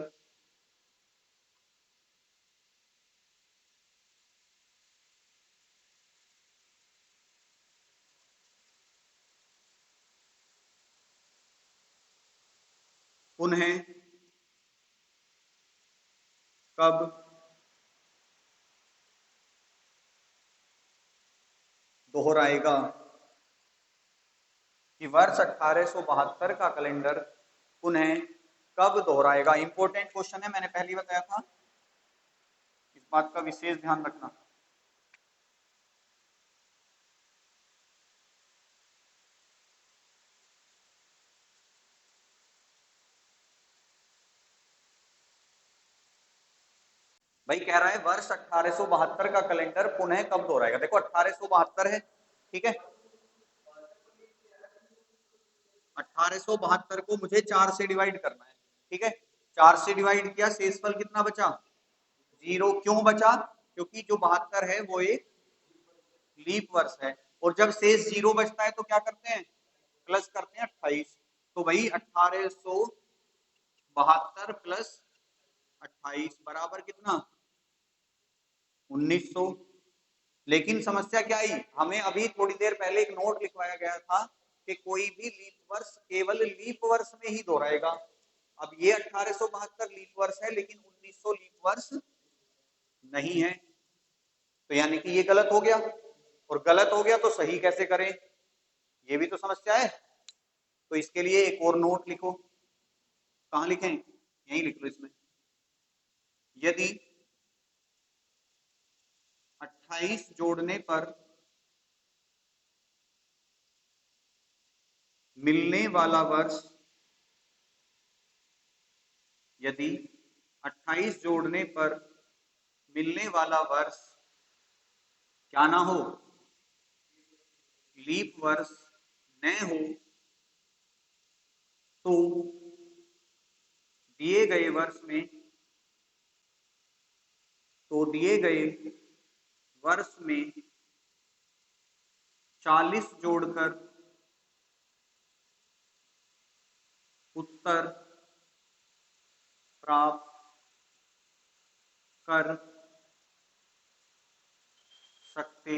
पुनः कब दोहराएगा, कि वर्ष 1872 का कैलेंडर पुनः कब दोहराएगा। इंपॉर्टेंट क्वेश्चन है, मैंने पहले बताया था, इस बात का विशेष ध्यान रखना। भाई कह रहा है वर्ष 1872 का कैलेंडर पुनः कब दोहराएगा। देखो 1872 है, ठीक है, 1872 को मुझे 4 से डिवाइड करना है, ठीक है, 4 से डिवाइड किया, शेषफल कितना बचा 0। क्यों बचा, क्योंकि जो 72 है वो एक लीप वर्ष है, और जब शेष 0 बचता है तो क्या करते हैं प्लस करते हैं 28, तो भाई 1872 प्लस 28 बराबर कितना 1900। लेकिन समस्या क्या आई, हमें अभी थोड़ी देर पहले एक नोट लिखवाया गया था कि कोई भी लीप वर्ष केवल लीप वर्ष में ही दोहराएगा। अब ये 1872 लीप वर्ष है, लेकिन 1900 लीप वर्ष नहीं है, तो यानी कि ये गलत हो गया, और गलत हो गया तो सही कैसे करें, ये भी तो समस्या है। तो इसके लिए एक और नोट लिखो, कहां लिखें, यहीं लिख लो इसमें, यदि 28 जोड़ने पर मिलने वाला वर्ष, यदि 28 जोड़ने पर मिलने वाला वर्ष क्या ना हो, लीप वर्ष न हो, तो दिए गए वर्ष में, तो दिए गए वर्ष में 40 जोड़कर उत्तर प्राप्त कर सकते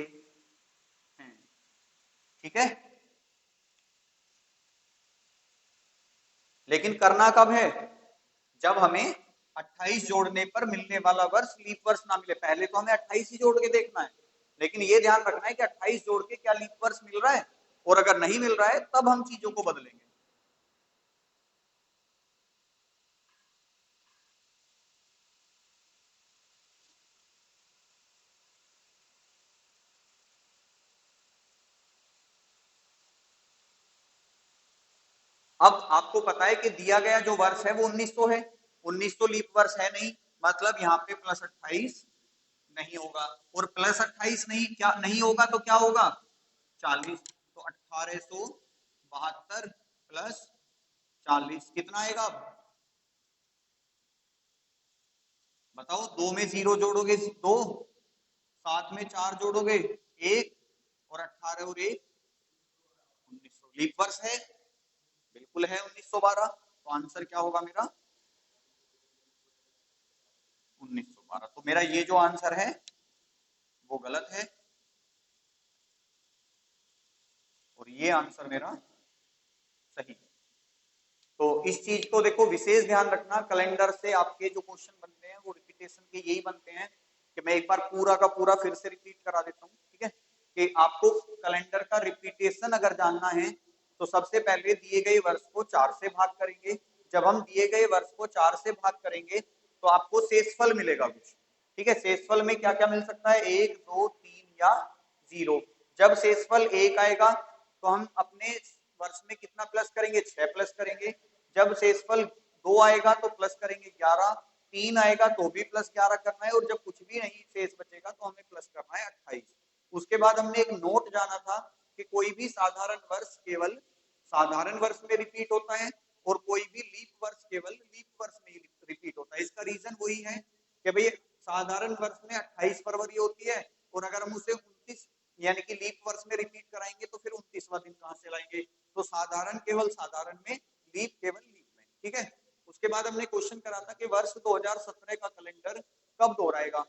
हैं, ठीक है। लेकिन करना कब है, जब हमें 28 जोड़ने पर मिलने वाला वर्ष लीप वर्ष ना मिले। पहले तो हमें 28 ही जोड़ के देखना है, लेकिन ये ध्यान रखना है कि 28 जोड़ के क्या लीप वर्ष मिल रहा है, और अगर नहीं मिल रहा है तब हम चीजों को बदलेंगे। अब आपको पता है कि दिया गया जो वर्ष है वो 1900 है, 1900 लीप वर्ष है नहीं, मतलब यहाँ पे प्लस 28 नहीं होगा, और प्लस 28 नहीं क्या नहीं होगा तो क्या होगा 40, तो 1872 प्लस 40 कितना आएगा, बताओ, दो में जीरो जोड़ोगे दो, 7 में 4 जोड़ोगे 1 और 18 और 1 1900। लीप वर्ष है, बिल्कुल है 1912। तो आंसर क्या होगा मेरा 1912। तो मेरा ये जो आंसर है वो गलत है और ये आंसर मेरा सही है। तो इस चीज को देखो विशेष ध्यान रखना, कैलेंडर से आपके जो क्वेश्चन बनते हैं वो रिपीटेशन के यही बनते हैं कि मैं एक बार पूरा का पूरा फिर से रिपीट करा देता हूँ, ठीक है। कि आपको कैलेंडर का रिपीटेशन अगर जानना है तो सबसे पहले दिए गए वर्ष को 4 से भाग करेंगे। जब हम दिए गए वर्ष को 4 से भाग करेंगे तो आपको शेषफल मिलेगा कुछ, ठीक है। शेषफल में क्या क्या मिल सकता है, 1 2 3 या 0। जब शेषफल 1 आएगा तो हम अपने वर्ष में कितना प्लस करेंगे, 6 प्लस करेंगे। जब शेषफल 2 आएगा तो प्लस करेंगे 11, 3 आएगा तो भी प्लस 11 करना है और जब कुछ भी नहीं शेष बचेगा तो हमें प्लस करना है 28। उसके बाद हमने एक नोट जाना था कि कोई भी साधारण वर्ष केवल साधारण वर्ष में रिपीट होता है और कोई भी लीप वर्ष केवल लीप वर्ष में रिपीट होता है। इसका रीजन वही है कि भाई साधारण वर्ष में 28 फरवरी होती है और अगर हम उसे 29 यानी कि लीप वर्ष में रिपीट कराएंगे तो फिर 29वां दिन कहां से लाएंगे। तो साधारण केवल साधारण में, लीप केवल लीप में, ठीक है। उसके बाद हमने क्वेश्चन करा था कि वर्ष 2017 का कैलेंडर कब दोहराएगा।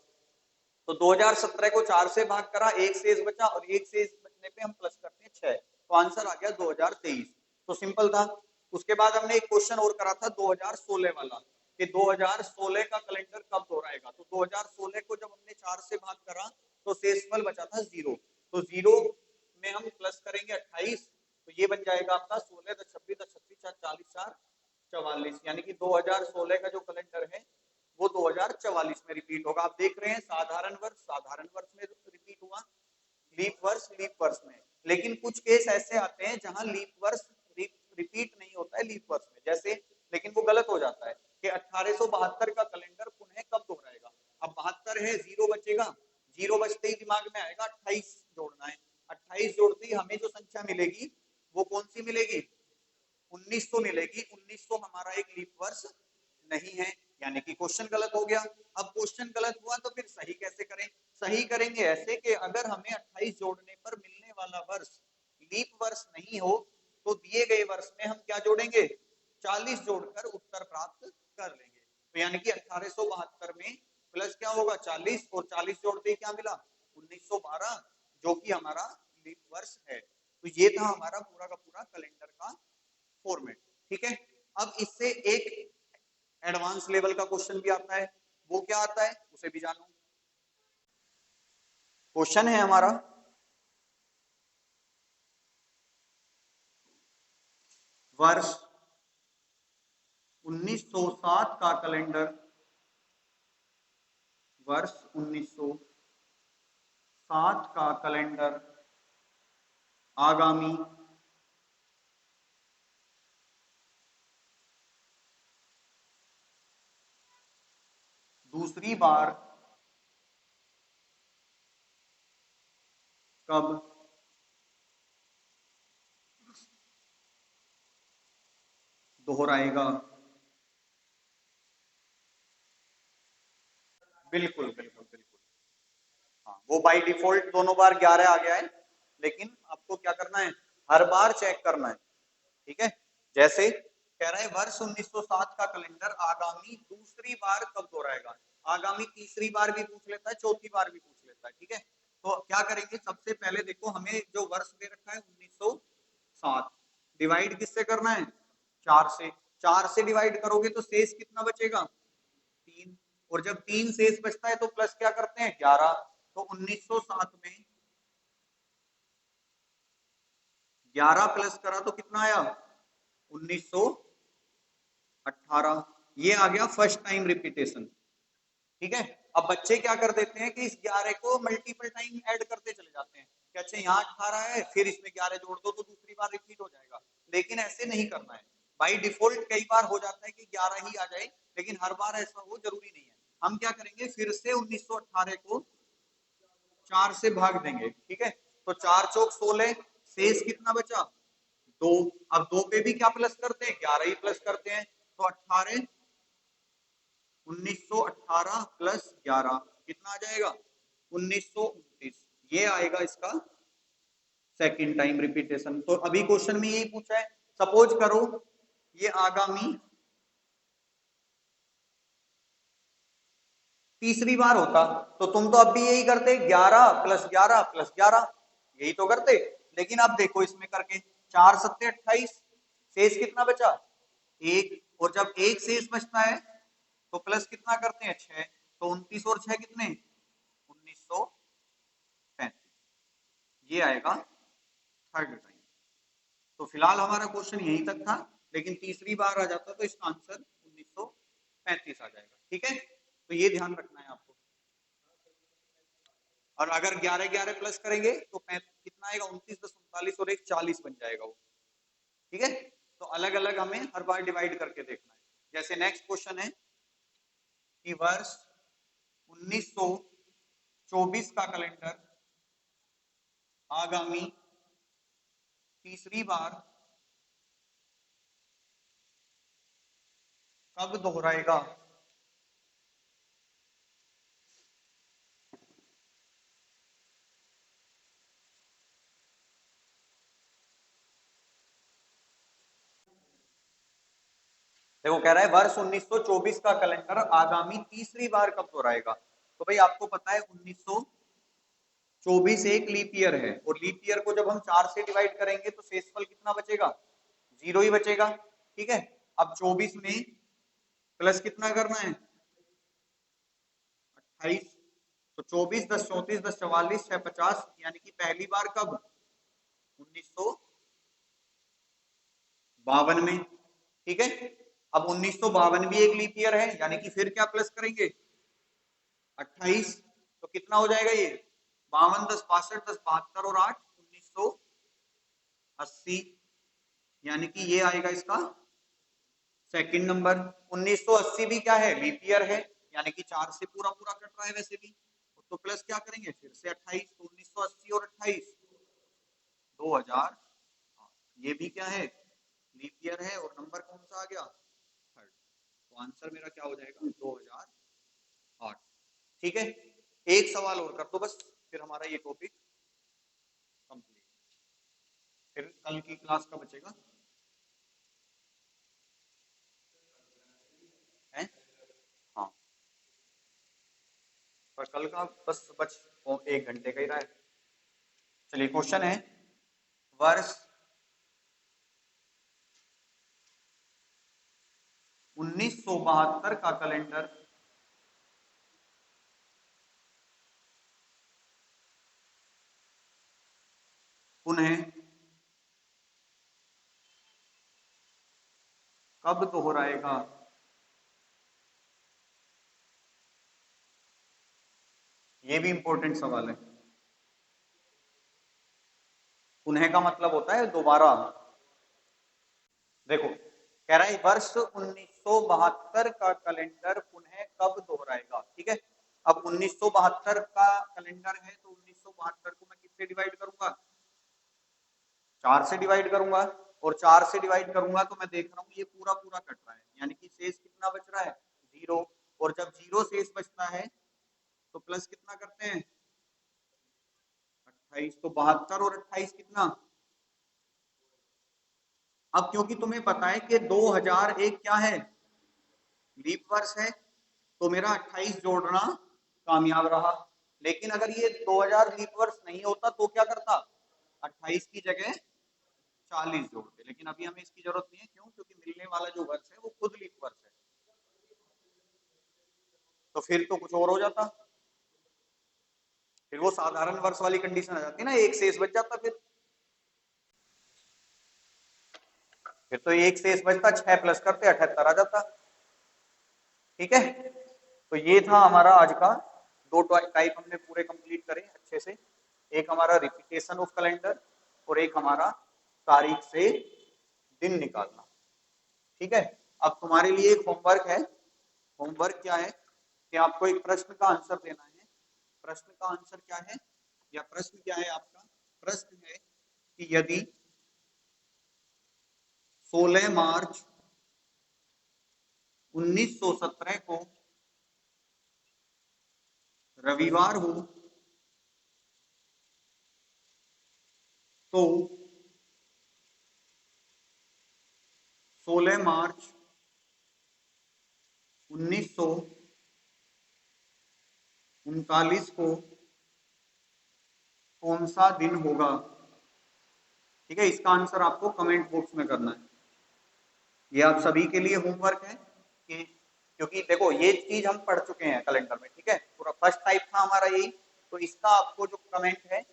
तो 2017 को 4 से भाग करा, एक शेष बचा और एक शेष बचने पे हम प्लस करते हैं 6, तो आंसर आ गया 2023। तो सिंपल था। उसके बाद हमने एक क्वेश्चन और करा था 2016 वाला कि 2016 का कैलेंडर कब दोहराएगा। तो 2016 को जब हमने 4 से भाग करा तो शेषफल बचा था 0। तो 0 में हम प्लस करेंगे 28, तो ये बन जाएगा आपका 16 10 26 10 36 40 4 44, यानी कि 2016 का जो कैलेंडर है वो 2044 में रिपीट होगा। आप देख रहे हैं साधारण वर्ष में रिपीट हुआ, लीप वर्ष में। लेकिन कुछ केस ऐसे आते हैं जहां लीप वर्ष रिपीट नहीं होता है लीप वर्ष में, जैसे, लेकिन वो गलत हो जाता है कि 1872 का कैलेंडर पुनः कब दोहराएगा। अब 72 है, 0 बचेगा, 0 बचते ही दिमाग में आएगा 28 जोड़ना है। 28 जोड़ते ही हमें जो संख्या मिलेगी वो कौन सी मिलेगी, 1900 मिलेगी। 1900 हमारा एक लीप वर्ष नहीं है, यानी कि क्वेश्चन गलत हो गया। अब क्वेश्चन गलत हुआ तो फिर सही कैसे करें, सही करेंगे ऐसे कि अगर हमें 28 जोड़ने पर मिलने वाला वर्ष लीप वर्ष नहीं हो तो दिए गए वर्ष में हम क्या जोड़ेंगे, 40 जोड़कर उत्तर प्राप्त कर लेंगे। तो यानी कि 1872 में प्लस क्या होगा 40 और 40 जोड़ते ही क्या मिला 1912, जो कि हमारा लीप वर्ष है। तो ये था हमारा पूरा का पूरा कैलेंडर का फॉर्मेट, ठीक है। अब इससे एक एडवांस लेवल का क्वेश्चन भी आता है, वो क्या आता है उसे भी जानो। क्वेश्चन है हमारा, वर्ष 1907 का कैलेंडर, वर्ष 1907 का कैलेंडर आगामी दूसरी बार कब दोहराएगा। बिल्कुल बिल्कुल बिल्कुल, हाँ वो बाय डिफॉल्ट दोनों बार 11 आ गया है, लेकिन आपको क्या करना है, हर बार चेक करना है, ठीक है। जैसे कह रहा है वर्ष 1907 का कैलेंडर आगामी दूसरी बार कब दोहराएगा। आगामी तीसरी बार भी पूछ लेता है, चौथी बार भी पूछ लेता है, ठीक है। तो क्या करेंगे, सबसे पहले देखो हमें जो वर्ष दे रखा है 1907, डिवाइड किससे करना है, 4 से। 4 से डिवाइड करोगे तो शेष कितना बचेगा 3, और जब 3 शेष बचता है तो प्लस क्या करते हैं 11। तो 1907 में 11 प्लस करा तो कितना आया 1918, ये आ गया फर्स्ट टाइम रिपीटेशन, ठीक है। अब बच्चे क्या कर देते हैं कि इस 11 को मल्टीपल टाइम ऐड करते चले जाते हैं कि अच्छा यहाँ 18 है फिर इसमें 11 जोड़ दो तो दूसरी बार रिपीट हो जाएगा, लेकिन ऐसे नहीं करना है। बाई डिफॉल्ट कई बार हो जाता है कि 11 ही आ जाए, लेकिन हर बार ऐसा हो जरूरी नहीं है। हम क्या करेंगे, फिर से 1918 को 4 से भाग देंगे, ठीक है। तो 4 चौक 16, शेष कितना बचा 2। अब 2 पे भी क्या प्लस करते हैं 11 ही प्लस करते हैं, तो 1918 प्लस 11 कितना आ जाएगा 1929, ये आएगा इसका सेकंड टाइम रिपीटेशन। तो अभी क्वेश्चन में यही पूछा है, सपोज करो ये आगामी तीसरी बार होता तो तुम तो अब भी यही करते, 11 + 11 + 11, यही तो करते। लेकिन अब देखो इसमें करके 4 7 28, शेष कितना बचा? एक। और जब एक शेष बचता है तो प्लस कितना करते हैं? 6। तो 29 और 6 कितने? 1935। ये आएगा थर्ड टाइम। तो फिलहाल हमारा क्वेश्चन यहीं तक था, लेकिन तीसरी बार आ जाता तो इसका आंसर 1935 आ जाएगा। ठीक है, तो ये ध्यान रखना है आपको। और अगर 11 11 प्लस करेंगे तो कितना आएगा? 29 10 39 और 1 40 बन जाएगा वो। ठीक है, तो अलग अलग हमें हर बार डिवाइड करके देखना है। जैसे नेक्स्ट क्वेश्चन है कि वर्ष 1924 का कैलेंडर आगामी तीसरी बार कब दोहराएगा? देखो कह रहा है वर्ष 1924 का कैलेंडर आगामी तीसरी बार कब दोहराएगा। तो भाई आपको पता है 1924 एक लीप ईयर है, और लीप ईयर को जब हम 4 से डिवाइड करेंगे तो शेषफल कितना बचेगा? 0 ही बचेगा। ठीक है, अब 24 में प्लस कितना करना है? 28। तो 24 10 34 10 44 6 50, यानी कि पहली बार कब? 1952 में। ठीक है, अब 1952 भी एक लीप ईयर है, यानी कि फिर क्या प्लस करेंगे? 28। तो कितना हो जाएगा ये? 52 10 62 10 72 और 8 1980, यानी कि ये आएगा इसका सेकंड नंबर। 1980 भी क्या है? लीप ईयर है, यानी कि 4 से पूरा पूरा कट रहा है वैसे भी। तो प्लस क्या करेंगे फिर से 28। तो 1980 और 28 2000। ये भी क्या है? लीप ईयर है, और नंबर कौन सा आ गया? थर्ड। तो आंसर मेरा क्या हो जाएगा? 2008। ठीक है, एक सवाल और कर दो बस, फिर हमारा ये टॉपिक कंप्लीट। फिर कल की क्लास का बचेगा है। हाँ, पर कल का बस बच 1 घंटे का ही रहा है। चलिए क्वेश्चन है, वर्ष 1972 का कैलेंडर पुनः कब दोहराएगा? ये भी इंपॉर्टेंट सवाल है। पुनः का मतलब होता है दोबारा। देखो कह रहा है वर्ष 1972 का कैलेंडर पुनः कब दोहराएगा। ठीक है, अब 1972 का कैलेंडर है तो 1972 को मैं किससे डिवाइड करूंगा? 4 से डिवाइड करूंगा, और 4 से डिवाइड करूंगा तो मैं देख रहा हूँ ये पूरा पूरा कट रहा है, यानी कि शेष कितना बच रहा है? 0। और जब 0 शेष बचता है तो प्लस कितना करते हैं? 28। तो 72 और 28 कितना? अब क्योंकि तुम्हें पता है कि 2001 क्या है? लीप वर्ष है, तो मेरा 28 जोड़ना कामयाब रहा। लेकिन अगर ये 2000 लीप वर्ष नहीं होता तो क्या करता? 28 की जगह 40 जोड़ते। लेकिन अभी हमें इसकी जरूरत नहीं है, क्यों? क्योंकि मिलने वाला जो वर्ष है वो खुद लीप वर्ष है। तो फिर तो कुछ और हो जाता, फिर वो साधारण वर्ष वाली कंडीशन आ जाती ना, एक शेष बच जाता। फिर तो एक शेष बचता, 6 प्लस करते 78 आ जाता। ठीक है, तो ये था हमारा आज का, दो टाइप हमने पूरे कंप्लीट करे अच्छे से। एक हमारा रिपीटेशन ऑफ कैलेंडर, और एक हमारा तारीख से दिन निकालना। ठीक है, अब तुम्हारे लिए एक होमवर्क है। होमवर्क क्या है कि आपको एक प्रश्न का आंसर देना है। प्रश्न का आंसर क्या है, या प्रश्न क्या है आपका? प्रश्न है कि यदि 16 मार्च 1917 को रविवार हो तो 16 मार्च 1939 को कौन सा दिन होगा? ठीक है, इसका आंसर आपको कमेंट बॉक्स में करना है। ये आप सभी के लिए होमवर्क है कि, क्योंकि देखो ये चीज हम पढ़ चुके हैं कैलेंडर में, ठीक है, पूरा फर्स्ट टाइप था हमारा यही। तो इसका आपको जो कमेंट है,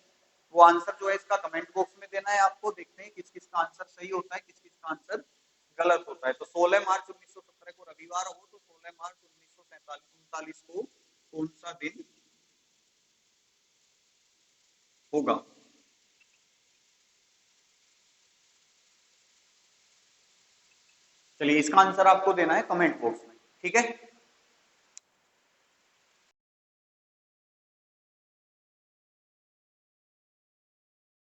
वो आंसर जो है इसका कमेंट बॉक्स में देना है आपको। देखते हैं किस किस का आंसर सही होता है, किस किस का आंसर गलत होता है। तो 16 मार्च 1917 को रविवार हो, तो 16 मार्च 1939 को कौन सा दिन होगा? चलिए, इसका आंसर आपको देना है कमेंट बॉक्स में, ठीक है।